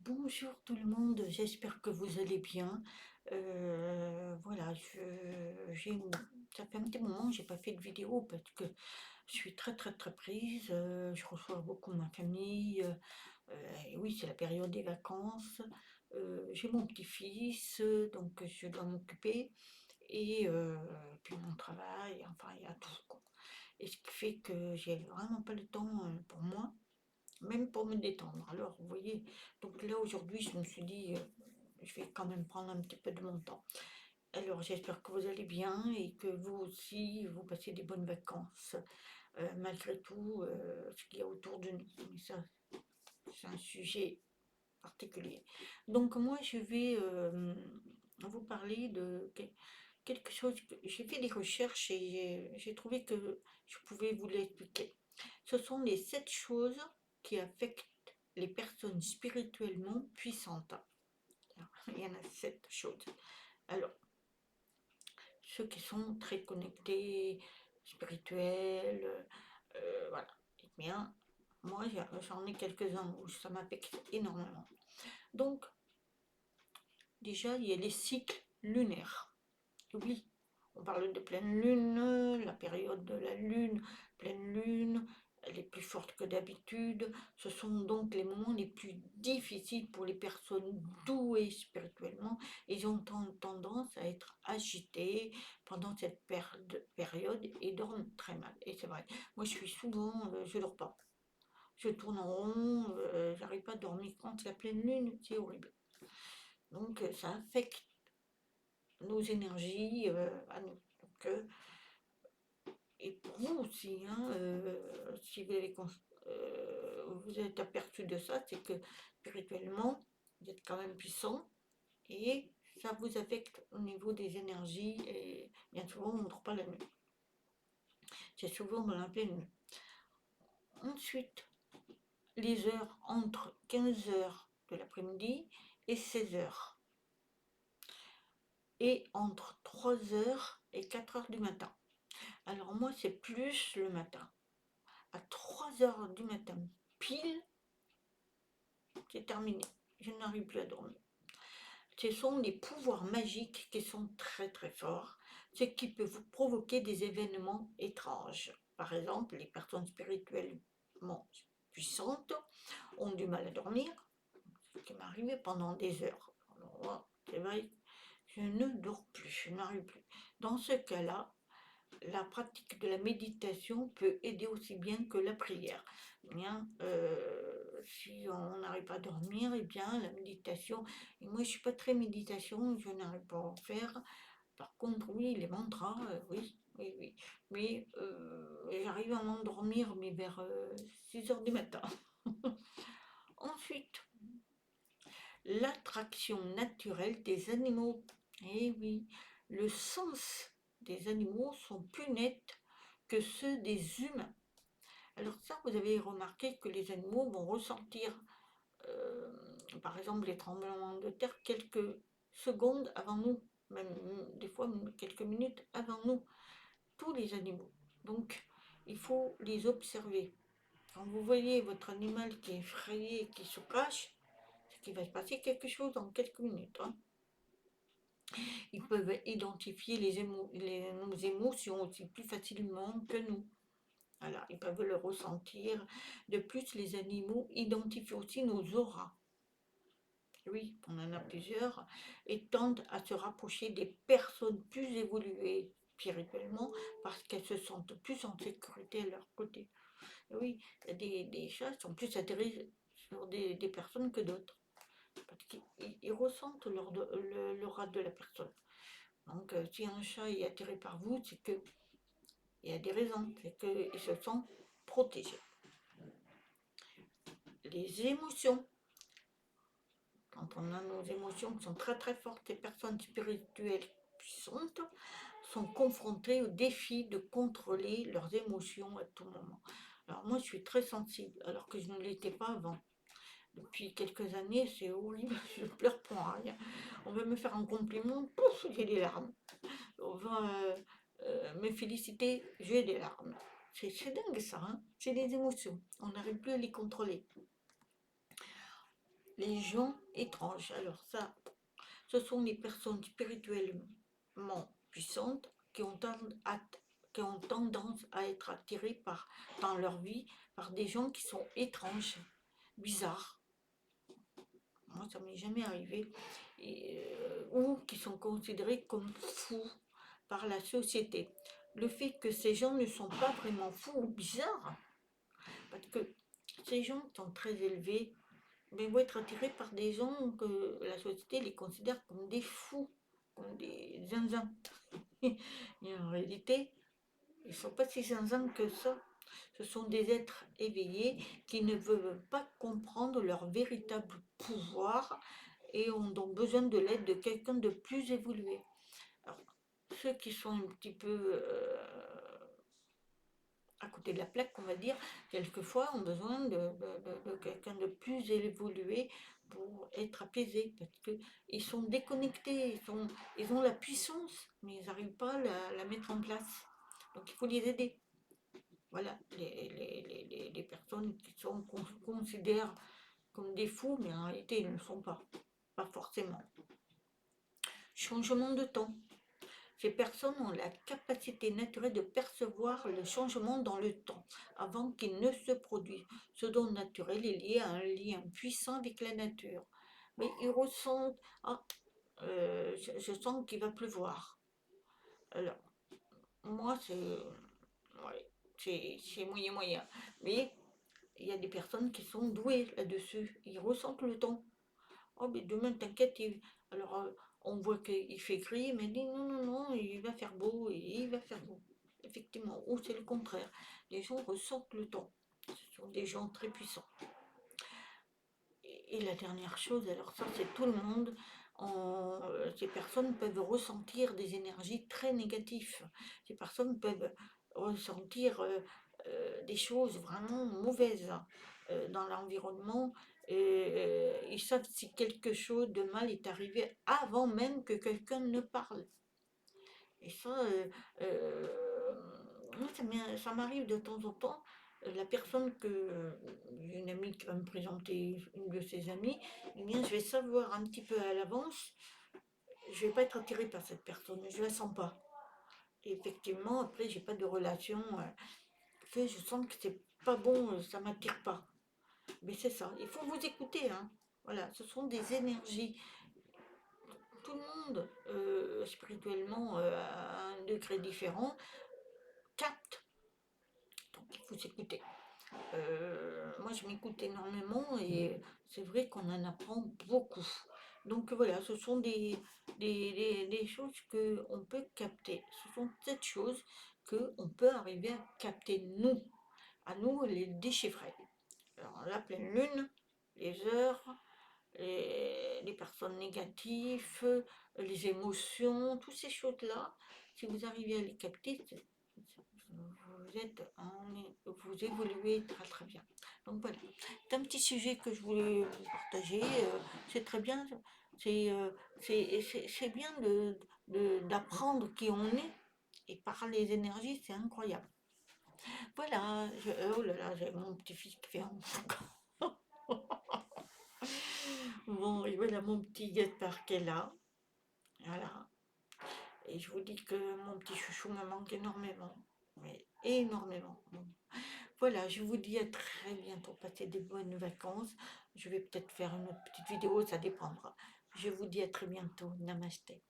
Bonjour tout le monde, j'espère que vous allez bien. Voilà, ça fait un petit moment que j'ai pas fait de vidéo parce que je suis très prise. Je reçois beaucoup ma famille. Et oui, c'est la période des vacances. J'ai mon petit-fils, donc je dois m'occuper. Et puis mon travail, enfin il y a tout, quoi. Et ce qui fait que j'ai vraiment pas le temps pour moi, même pour me détendre. Alors, vous voyez, donc là aujourd'hui, je me suis dit, je vais quand même prendre un petit peu de mon temps. Alors, j'espère que vous allez bien et que vous aussi, vous passez des bonnes vacances, malgré tout ce qu'il y a autour de nous. Mais ça, c'est un sujet particulier. Donc, moi, je vais vous parler de quelque chose. J'ai fait des recherches et j'ai trouvé que je pouvais vous l'expliquer. Ce sont les 7 choses qui affectent les personnes spirituellement puissantes. Il y en a 7 choses. Alors, ceux qui sont très connectés, spirituels, voilà. Eh bien, moi, j'en ai quelques-uns où ça m'affecte énormément. Donc, déjà, il y a les cycles lunaires. Oui, on parle de pleine lune, la période de la lune, pleine lune, elle est plus forte que d'habitude. Ce sont donc les moments les plus difficiles pour les personnes douées spirituellement. Ils ont tendance à être agités pendant cette période et dorment très mal. Et c'est vrai, moi je suis souvent, je dors pas. Je tourne en rond, j'arrive pas à dormir quand c'est la pleine lune, c'est horrible. Donc ça affecte nos énergies à nous. Donc, et pour vous aussi, hein, si vous êtes aperçu de ça, c'est que spirituellement, vous êtes quand même puissant et ça vous affecte au niveau des énergies et bien souvent on ne dort pas la nuit. C'est souvent dans la pleine nuit. Ensuite, les heures entre 15 heures de l'après-midi et 16 heures. Et entre 3 heures et 4 heures du matin. Alors moi, c'est plus le matin. À 3 heures du matin, pile, c'est terminé. Je n'arrive plus à dormir. Ce sont des pouvoirs magiques qui sont très forts, ce qui peut vous provoquer des événements étranges. Par exemple, les personnes spirituellement puissantes ont du mal à dormir, ce qui m'est arrivé pendant des heures. Alors, c'est vrai, je ne dors plus, je n'arrive plus. Dans ce cas-là, la pratique de la méditation peut aider aussi bien que la prière. Eh bien, si on n'arrive pas à dormir, eh bien, la méditation, et moi je ne suis pas très méditation, je n'arrive pas à en faire. Par contre, oui, les mantras, oui. Mais j'arrive à m'endormir, mais vers 6 heures du matin. Ensuite, l'attraction naturelle des animaux. Eh oui, le sens des animaux sont plus nets que ceux des humains. Alors ça, vous avez remarqué que les animaux vont ressentir, par exemple, les tremblements de terre quelques secondes avant nous, même des fois quelques minutes avant nous, tous les animaux. Donc, il faut les observer. Quand vous voyez votre animal qui est effrayé, qui se cache, c'est qu'il va se passer quelque chose dans quelques minutes, hein. Ils peuvent identifier nos émotions aussi plus facilement que nous. Voilà, ils peuvent le ressentir. De plus, les animaux identifient aussi nos auras. Oui, on en a plusieurs, et tendent à se rapprocher des personnes plus évoluées spirituellement parce qu'elles se sentent plus en sécurité à leur côté. Et oui, il y a des chats qui sont plus atterrés sur des personnes que d'autres parce qu'ils ressentent l'aura de la personne. Donc, si un chat est attiré par vous, c'est qu'il y a des raisons, c'est qu'il se sent protégé. Les émotions. Quand on a nos émotions qui sont très fortes, les personnes spirituelles puissantes sont confrontées au défi de contrôler leurs émotions à tout moment. Alors moi, je suis très sensible, alors que je ne l'étais pas avant. Depuis quelques années, c'est horrible, je pleure pour rien. On va me faire un compliment, pouf, j'ai des larmes. On va me féliciter, j'ai des larmes. C'est dingue ça, hein, c'est des émotions, on n'arrive plus à les contrôler. les gens étranges. Alors ça, ce sont les personnes spirituellement puissantes qui ont tendance à être attirées dans leur vie par des gens qui sont étranges, bizarres. Moi, ça m'est jamais arrivé. Ou qui sont considérés comme fous par la société. Le fait que ces gens ne sont pas vraiment fous ou bizarres, parce que ces gens sont très élevés, mais vont être attirés par des gens que la société les considère comme des fous, comme des zinzins. Et en réalité, ils ne sont pas si zinzins que ça. Ce sont des êtres éveillés qui ne veulent pas comprendre leur véritable pouvoir et ont donc besoin de l'aide de quelqu'un de plus évolué. Alors, ceux qui sont un petit peu à côté de la plaque, on va dire, quelquefois ont besoin de quelqu'un de plus évolué pour être apaisés, parce qu'ils sont déconnectés, ils ont la puissance, mais ils n'arrivent pas à la mettre en place. Donc il faut les aider. Voilà, les personnes qu'on considère comme des fous, mais en réalité ils ne le sont pas forcément. Changement de temps. Ces personnes ont la capacité naturelle de percevoir le changement dans le temps avant qu'il ne se produise. Ce don naturel est lié à un lien puissant avec la nature. Mais ils ressentent, ah, je sens qu'il va pleuvoir. Alors, moi, ouais, c'est moyen moyen. Mais il y a des personnes qui sont douées là-dessus. Ils ressentent le temps. Oh, mais demain, t'inquiète. Alors, on voit qu'il fait gris, mais il dit non, non, non, il va faire beau, et il va faire beau. Effectivement, ou c'est le contraire. Les gens ressentent le temps. Ce sont des gens très puissants. Et la dernière chose, alors ça, c'est tout le monde. Ces personnes peuvent ressentir des énergies très négatives. Ces personnes peuvent ressentir des choses vraiment mauvaises dans l'environnement. Ils savent si quelque chose de mal est arrivé avant même que quelqu'un ne parle. Et ça, moi, ça m'arrive de temps en temps. La personne j'ai une amie qui va me présenter une de ses amies, eh bien, je vais savoir un petit peu à l'avance, je vais pas être attirée par cette personne, je la sens pas. Et effectivement, après, j'ai pas de relation, je sens que c'est pas bon, ça m'attire pas. Mais c'est ça, il faut vous écouter, hein. Voilà, ce sont des énergies. Tout le monde, spirituellement, à un degré différent, capte. Donc il faut s'écouter. Moi, je m'écoute énormément et c'est vrai qu'on en apprend beaucoup. Donc voilà, ce sont des choses qu'on peut capter. Ce sont cette choses qu'on peut arriver à capter nous, à nous les déchiffrer. Alors la pleine lune, les heures, les personnes négatives, les émotions, toutes ces choses-là, si vous arrivez à les capter, vous évoluez très très bien. Donc voilà, c'est un petit sujet que je voulais vous partager. C'est très bien, c'est bien d'apprendre qui on est et par les énergies, c'est incroyable. Voilà, oh là là, j'ai mon petit-fils qui fait un bon, et voilà mon petit guet-apens qui est là. Voilà. Et je vous dis que mon petit chouchou me manque énormément. Mais énormément. Bon. Voilà, je vous dis à très bientôt. Passez des bonnes vacances. Je vais peut-être faire une autre petite vidéo, ça dépendra. Je vous dis à très bientôt. Namasté.